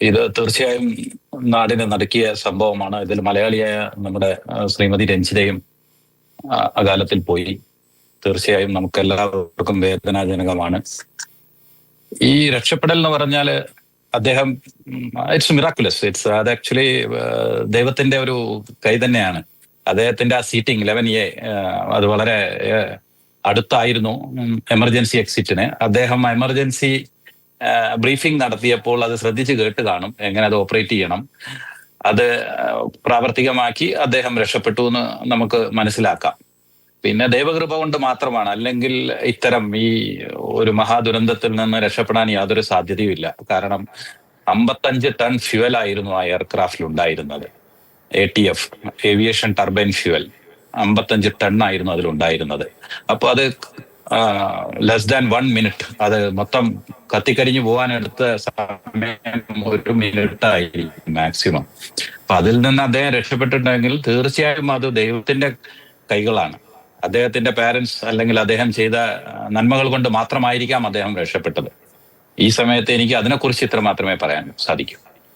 ഇത് തീർച്ചയായും നാടിനെ നടുക്കിയ സംഭവമാണ്. ഇതിൽ മലയാളിയായ നമ്മുടെ ശ്രീമതി രഞ്ജിതയും അകാലത്തിൽ പോയി. തീർച്ചയായും നമുക്ക് എല്ലാവർക്കും വേദനാജനകമാണ്. ഈ രക്ഷപ്പെടൽ എന്ന് പറഞ്ഞാല് അദ്ദേഹം ഇറ്റ്സ് മിറാക്കുലസ്. അത് ആക്ച്വലി ദൈവത്തിന്റെ ഒരു കൈ തന്നെയാണ്. അദ്ദേഹത്തിന്റെ ആ സീറ്റിംഗ് 11A അത് വളരെ അടുത്തായിരുന്നു എമർജൻസി എക്സിറ്റിന്. അദ്ദേഹം എമർജൻസി ബ്രീഫിംഗ് നടത്തിയപ്പോൾ അത് ശ്രദ്ധിച്ച് കേട്ട് കാണും, എങ്ങനെ അത് ഓപ്പറേറ്റ് ചെയ്യണം. അത് പ്രാവർത്തികമാക്കി അദ്ദേഹം രക്ഷപ്പെട്ടു എന്ന് നമുക്ക് മനസ്സിലാക്കാം. പിന്നെ ദൈവകൃപ കൊണ്ട് മാത്രമാണ്. അല്ലെങ്കിൽ ഇത്തരം ഈ ഒരു മഹാദുരന്തത്തിൽ നിന്ന് രക്ഷപ്പെടാൻ യാതൊരു സാധ്യതയുമില്ല. കാരണം 55 ടൺ ഫ്യുവൽ ആയിരുന്നു ആ എയർക്രാഫ്റ്റിൽ ഉണ്ടായിരുന്നത്. ATF, aviation turbine fuel 55 ton ആയിരുന്നു അതിലുണ്ടായിരുന്നത്. അപ്പൊ അത് ലെസ് ദാൻ 1 മിനിറ്റ്, അത് മൊത്തം കത്തിക്കരിഞ്ഞു പോകാൻ എടുത്ത സമയം 1 മിനിറ്റ് ആയിരിക്കും മാക്സിമം. അപ്പൊ അതിൽ നിന്ന് അദ്ദേഹം രക്ഷപ്പെട്ടിട്ടുണ്ടെങ്കിൽ തീർച്ചയായും അത് ദൈവത്തിന്റെ കൈകളാണ്. അദ്ദേഹത്തിന്റെ പാരന്റ്സ് അല്ലെങ്കിൽ അദ്ദേഹം ചെയ്ത നന്മകൾ കൊണ്ട് മാത്രമായിരിക്കാം അദ്ദേഹം രക്ഷപ്പെട്ടത്. ഈ സമയത്ത് എനിക്ക് അതിനെക്കുറിച്ച് ഇത്ര മാത്രമേ പറയാൻ സാധിക്കൂ.